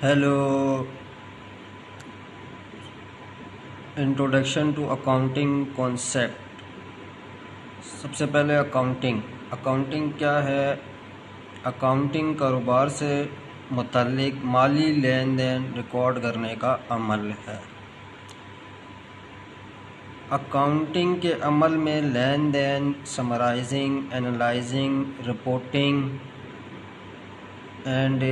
Hello. Introduction to accounting concept. سب سے پہلے اکاؤنٹنگ کیا ہے؟ اکاؤنٹنگ کاروبار سے متعلق مالی لین دین ریکارڈ کرنے کا عمل ہے. اکاؤنٹنگ کے عمل میں لین دین summarising, analysing, reporting and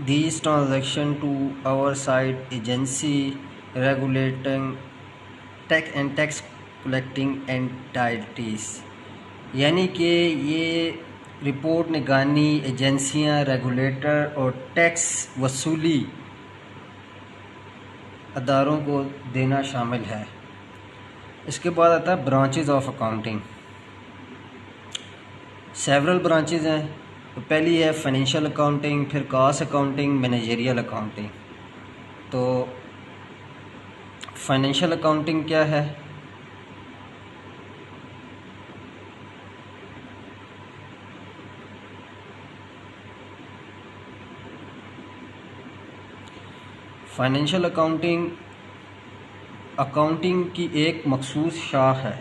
these transactions to oversight agency regulating tax collecting entities، یعنی کہ یہ رپورٹ نگرانی ایجنسیاں، ریگولیٹر اور ٹیکس وصولی اداروں کو دینا شامل ہے. اس کے بعد آتا ہے branches of accounting. Several branches ہیں. تو پہلی ہے فائنینشیل اکاؤنٹنگ، پھر کاسٹ اکاؤنٹنگ، مینیجریل اکاؤنٹنگ. تو فائنینشیل اکاؤنٹنگ کیا ہے؟ فائنینشیل اکاؤنٹنگ کی ایک مخصوص شاخ ہے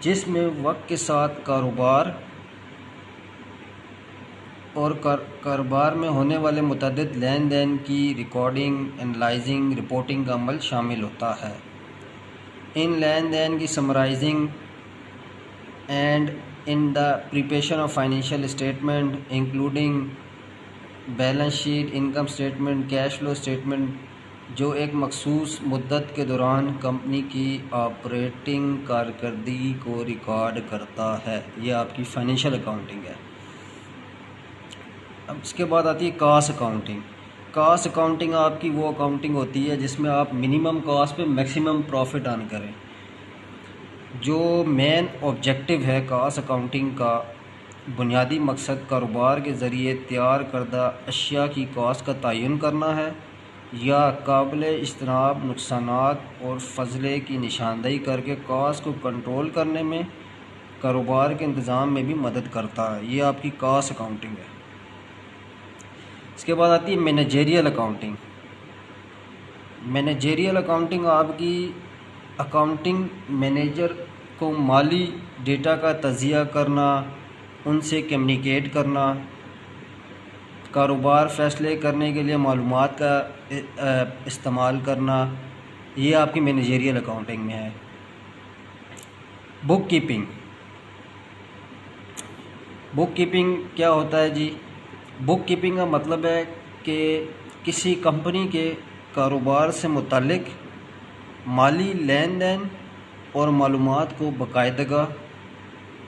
جس میں وقت کے ساتھ کاروبار اور کاروبار میں ہونے والے متعدد لین دین کی ریکارڈنگ، اینالائزنگ، رپورٹنگ کا عمل شامل ہوتا ہے. ان لین دین کی summarizing and in the preparation of financial statement including balance sheet, income statement, cash flow statement, جو ایک مخصوص مدت کے دوران کمپنی کی آپریٹنگ کارکردگی کو ریکارڈ کرتا ہے. یہ آپ کی فائنینشیل اکاؤنٹنگ ہے. اب اس کے بعد آتی ہے کاسٹ اکاؤنٹنگ. کاسٹ اکاؤنٹنگ آپ کی وہ اکاؤنٹنگ ہوتی ہے جس میں آپ منیمم کاسٹ پہ میکسیمم پروفٹ ارن کریں. جو مین آبجیکٹو ہے کاسٹ اکاؤنٹنگ کا، بنیادی مقصد کاروبار کے ذریعے تیار کردہ اشیاء کی کاسٹ کا تعین کرنا ہے یا قابل اجتناب نقصانات اور فضلے کی نشاندہی کر کے کاسٹ کو کنٹرول کرنے میں کاروبار کے انتظام میں بھی مدد کرتا ہے. یہ آپ کی کاسٹ اکاؤنٹنگ ہے. اس کے بعد آتی ہے مینیجریل اکاؤنٹنگ. مینیجریل اکاؤنٹنگ آپ کی اکاؤنٹنگ مینیجر کو مالی ڈیٹا کا تجزیہ کرنا، ان سے کمیونیکیٹ کرنا، کاروبار فیصلے کرنے کے لیے معلومات کا استعمال کرنا، یہ آپ کی مینیجریل اکاؤنٹنگ میں ہے. بک کیپنگ کیا ہوتا ہے جی؟ بک کیپنگ کا مطلب ہے کہ کسی کمپنی کے کاروبار سے متعلق مالی لین دین اور معلومات کو باقاعدگی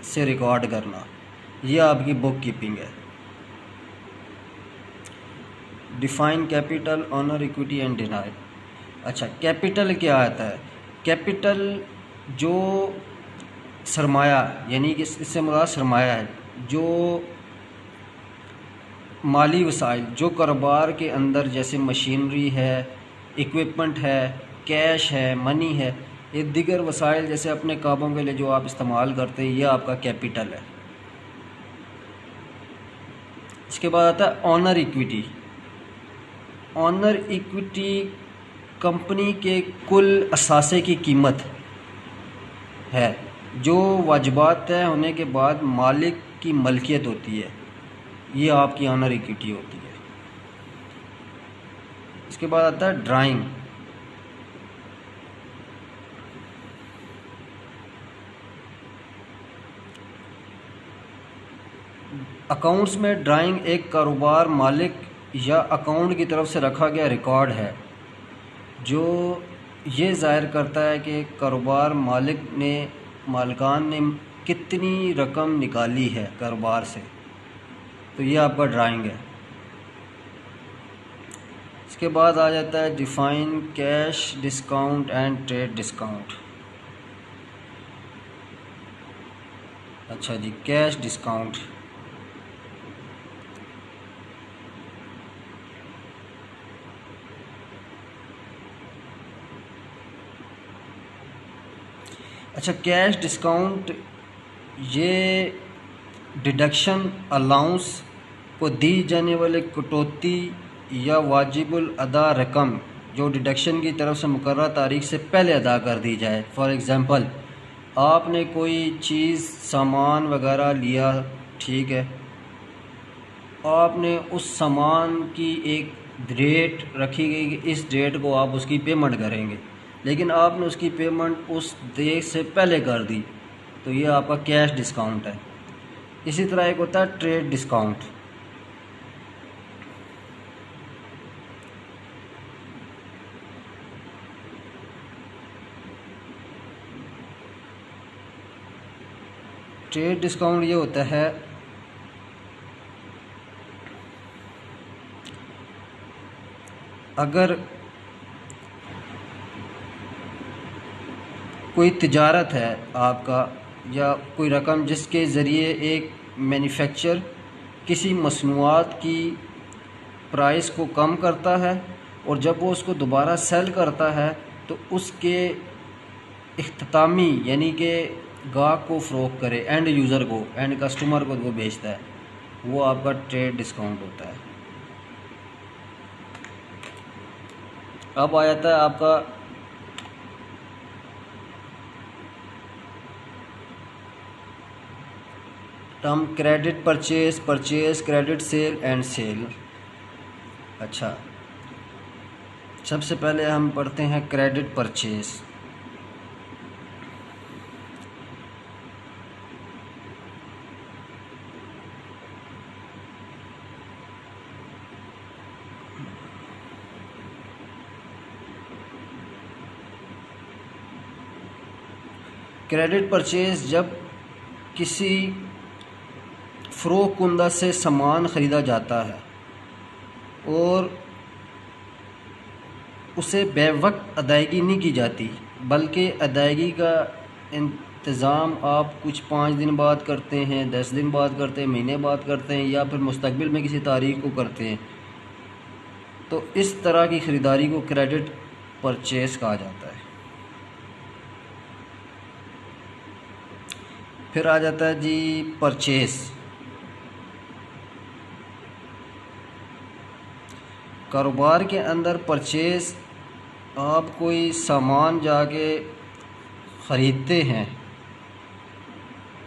سے ریکارڈ کرنا. یہ آپ کی بک کیپنگ ہے. Define capital, owner, equity and denial. اچھا، کیپٹل کیا آتا ہے؟ کیپٹل جو سرمایہ، یعنی کہ اس سے مراد سرمایہ ہے، جو مالی وسائل جو کاروبار کے اندر جیسے مشینری ہے، ایکوپمنٹ ہے، کیش ہے، منی ہے، یہ دیگر وسائل جیسے اپنے کاموں کے لیے جو آپ استعمال کرتے ہیں، یہ آپ کا کیپٹل ہے. اس کے بعد آتا ہے owner equity. Owner equity company کے کل اثاثے کی قیمت ہے جو واجبات طے ہونے کے بعد مالک کی ملکیت ہوتی ہے. یہ آپ کی آنر ایکویٹی ہوتی ہے. اس کے بعد آتا ہے ڈرائنگ. اکاؤنٹس میں ڈرائنگ ایک کاروبار مالک یا اکاؤنٹ کی طرف سے رکھا گیا ریکارڈ ہے جو یہ ظاہر کرتا ہے کہ کاروبار مالکان نے کتنی رقم نکالی ہے کاروبار سے. تو یہ آپ کا ڈرائنگ ہے. اس کے بعد آ جاتا ہے define cash discount and trade discount. اچھا جی، کیش ڈسکاؤنٹ. اچھا، کیش ڈسکاؤنٹ یہ ڈیڈکشن، الاؤنس کو دی جانے والے کٹوتی یا واجب الادا رقم جو ڈیڈکشن کی طرف سے مقررہ تاریخ سے پہلے ادا کر دی جائے۔ فار ایگزامپل، آپ نے کوئی چیز سامان وغیرہ لیا، ٹھیک ہے، آپ نے اس سامان کی ایک ڈیٹ رکھی گئی کہ اس ڈیٹ کو آپ اس کی پیمنٹ کریں گے، لیکن آپ نے اس کی پیمنٹ اس ڈیٹ سے پہلے کر دی، تو یہ آپ کا کیش ڈسکاؤنٹ ہے۔ اسی طرح ایک ہوتا ہے ٹریڈ ڈسکاؤنٹ۔ ٹریڈ ڈسکاؤنٹ یہ ہوتا ہے اگر کوئی تجارت ہے آپ کا یا کوئی رقم جس کے ذریعے ایک مینوفیکچر کسی مصنوعات کی پرائس کو کم کرتا ہے اور جب وہ اس کو دوبارہ سیل کرتا ہے تو اس کے اختتامی یعنی کہ گاہک کو فروخت کرے، اینڈ یوزر کو، اینڈ کسٹمر کو وہ بیچتا ہے، وہ آپ کا ٹریڈ ڈسکاؤنٹ ہوتا ہے۔ اب آ جاتا ہے آپ کا term credit purchase, purchase credit sale and sale. اچھا، سب سے پہلے ہم پڑھتے ہیں کریڈٹ پرچیز۔ کریڈٹ پرچیز جب کسی فروخت کنندہ سے سامان خریدا جاتا ہے اور اسے بے وقت ادائیگی نہیں کی جاتی، بلکہ ادائیگی کا انتظام آپ کچھ 5 دن بعد کرتے ہیں، 10 دن بعد کرتے ہیں، مہینے بعد کرتے ہیں، یا پھر مستقبل میں کسی تاریخ کو کرتے ہیں، تو اس طرح کی خریداری کو کریڈٹ پرچیز کہا جاتا ہے۔ پھر آ جاتا ہے جی پرچیز۔ کاروبار کے اندر پرچیز آپ کوئی سامان جا کے خریدتے ہیں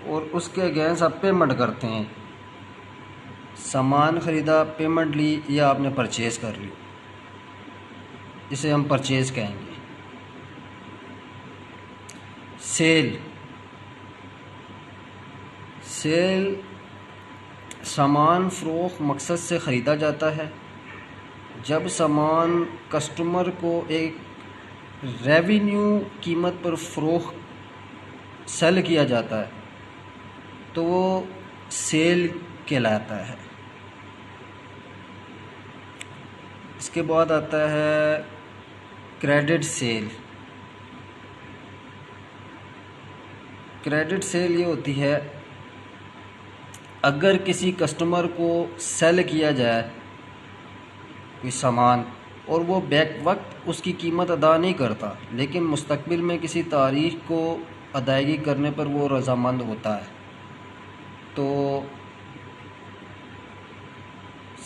اور اس کے اگینسٹ آپ پیمنٹ کرتے ہیں، سامان خریدا، پیمنٹ لی، یا آپ نے پرچیز کر لی، اسے ہم پرچیز کہیں گے۔ سیل، سیل سامان فروخت مقصد سے خریدا جاتا ہے۔ جب سامان کسٹمر کو ایک ریونیو قیمت پر فروخت سیل کیا جاتا ہے تو وہ سیل کہلاتا ہے۔ اس کے بعد آتا ہے کریڈٹ سیل۔ کریڈٹ سیل یہ ہوتی ہے اگر کسی کسٹمر کو سیل کیا جائے کوئی سامان اور وہ بیک وقت اس کی قیمت ادا نہیں کرتا، لیکن مستقبل میں کسی تاریخ کو ادائیگی کرنے پر وہ رضامند ہوتا ہے، تو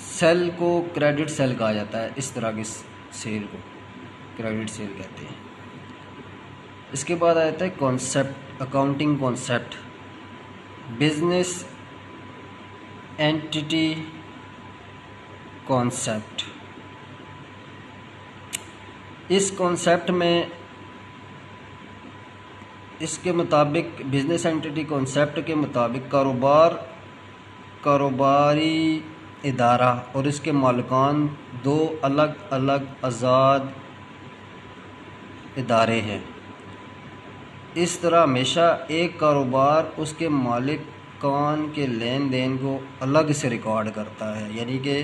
سیل کو کریڈٹ سیل کہا جاتا ہے۔ اس طرح کی سیل کو کریڈٹ سیل کہتے ہیں۔ اس کے بعد آتا ہے concept, accounting concept, business entity concept. اس کانسیپٹ میں اس کے مطابق بزنس اینٹی کانسیپٹ کے مطابق کاروباری ادارہ اور اس کے مالکان دو الگ الگ آزاد ادارے ہیں۔ اس طرح ہمیشہ ایک کاروبار اس کے مالکان کے لین دین کو الگ سے ریکارڈ کرتا ہے، یعنی کہ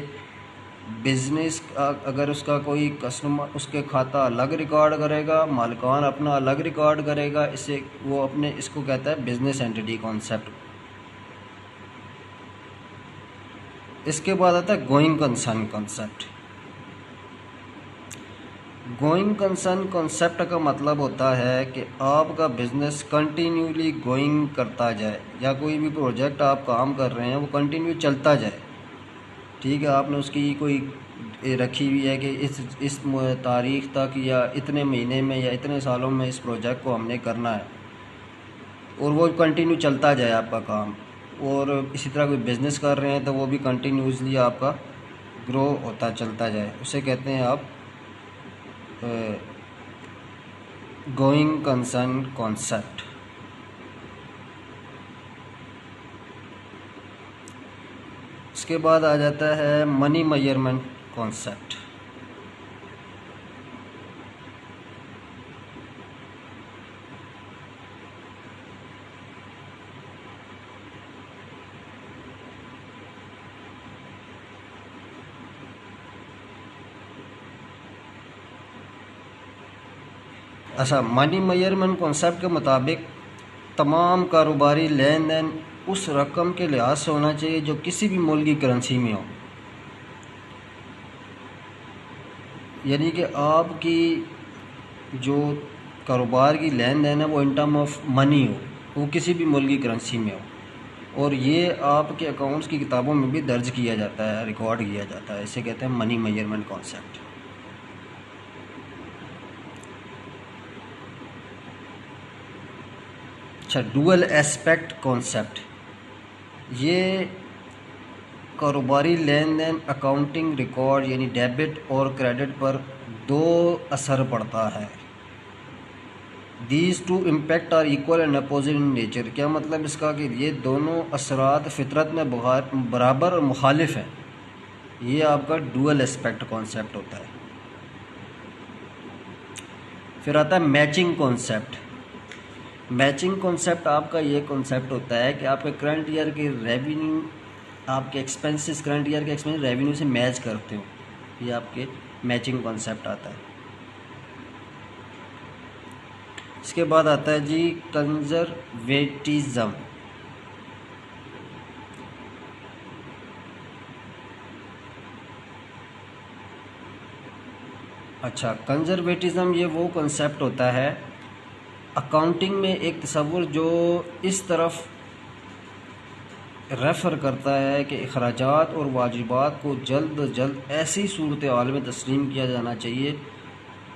بزنس اگر اس کا کوئی کسٹمر اس کے کھاتہ الگ ریکارڈ کرے گا، مالکان اپنا الگ ریکارڈ کرے گا، اسے وہ اپنے اس کو کہتا ہے بزنس اینٹی کانسیپٹ۔ اس کے بعد آتا ہے going concern concept. Going concern concept کا مطلب ہوتا ہے کہ آپ کا بزنس کنٹینیولی گوئنگ کرتا جائے، یا کوئی بھی پروجیکٹ آپ کام کر رہے ہیں وہ کنٹینیو چلتا جائے، ٹھیک ہے، آپ نے اس کی کوئی رکھی ہوئی ہے کہ اس تاریخ تک یا اتنے مہینے میں یا اتنے سالوں میں اس پروجیکٹ کو ہم نے کرنا ہے، اور وہ کنٹینیو چلتا جائے آپ کا کام. اور اسی طرح کوئی بزنس کر رہے ہیں تو وہ بھی کنٹینیوسلی آپ کا گرو ہوتا چلتا جائے، اسے کہتے ہیں آپ گوئنگ کنسرن کانسیپٹ. اس کے بعد آ جاتا ہے منی میجرمنٹ کانسیپٹ. اچھا، منی میجرمنٹ کانسیپٹ کے مطابق تمام کاروباری لین دین اس رقم کے لحاظ سے ہونا چاہیے جو کسی بھی ملک کی کرنسی میں ہو. یعنی کہ آپ کی جو کاروبار کی لین دین ہے وہ ان ٹرم آف منی ہو، وہ کسی بھی ملک کی کرنسی میں ہو، اور یہ آپ کے اکاؤنٹس کی کتابوں میں بھی درج کیا جاتا ہے، ریکارڈ کیا جاتا ہے. اسے کہتے ہیں منی میجرمنٹ کانسیپٹ. اچھا، ڈوئل ایسپیکٹ کانسیپٹ. یہ کاروباری لین دین اکاؤنٹنگ ریکارڈ یعنی ڈیبٹ اور کریڈٹ پر دو اثر پڑتا ہے. These two impact our equal and opposite in nature. کیا مطلب اس کا کہ یہ دونوں اثرات فطرت میں برابر اور مخالف ہیں. یہ آپ کا ڈوئل ایسپیکٹ کانسیپٹ ہوتا ہے. پھر آتا ہے میچنگ کانسیپٹ. میچنگ کانسیپٹ آپ کا یہ کانسیپٹ ہوتا ہے کہ آپ کے کرنٹ ایئر کے ریونیو، آپ کے ایکسپنسز کرنٹ ایئر کے ایکسپنس ریونیو سے میچ کرتے ہو. یہ آپ کے میچنگ کانسیپٹ آتا ہے. اس کے بعد آتا ہے جی کنزرویٹیزم. اچھا، کنزرویٹیزم یہ وہ کنسیپٹ ہوتا ہے اکاؤنٹنگ میں ایک تصور جو اس طرف ریفر کرتا ہے کہ اخراجات اور واجبات کو جلد از جلد ایسی صورتحال میں تسلیم کیا جانا چاہیے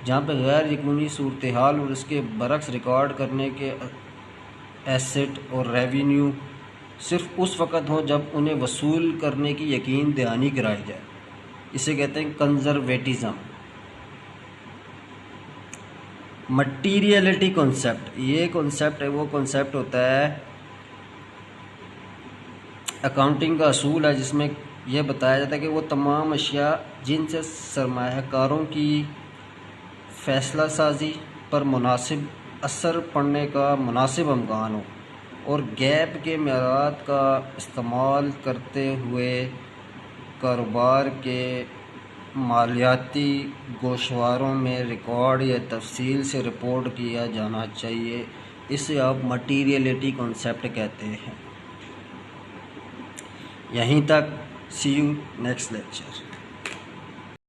جہاں پہ غیر یقینی صورتحال اور اس کے برعکس ریکارڈ کرنے کے ایسٹ اور ریونیو صرف اس وقت ہوں جب انہیں وصول کرنے کی یقین دہانی کرائی جائے. اسے کہتے ہیں کنزرویٹیزم. Materiality concept. یہ کانسیپٹ ہے وہ کانسیپٹ ہوتا ہے اکاؤنٹنگ کا اصول ہے جس میں یہ بتایا جاتا ہے کہ وہ تمام اشیاء جن سے سرمایہ کاروں کی فیصلہ سازی پر مناسب اثر پڑنے کا مناسب امکان ہو، اور گیپ کے معیارات کا استعمال کرتے ہوئے کاروبار کے مالیاتی گوشواروں میں ریکارڈ یا تفصیل سے رپورٹ کیا جانا چاہیے. اسے آپ مٹیریلٹی کانسیپٹ کہتے ہیں. یہیں تک. سی یو نیکسٹ لیکچر.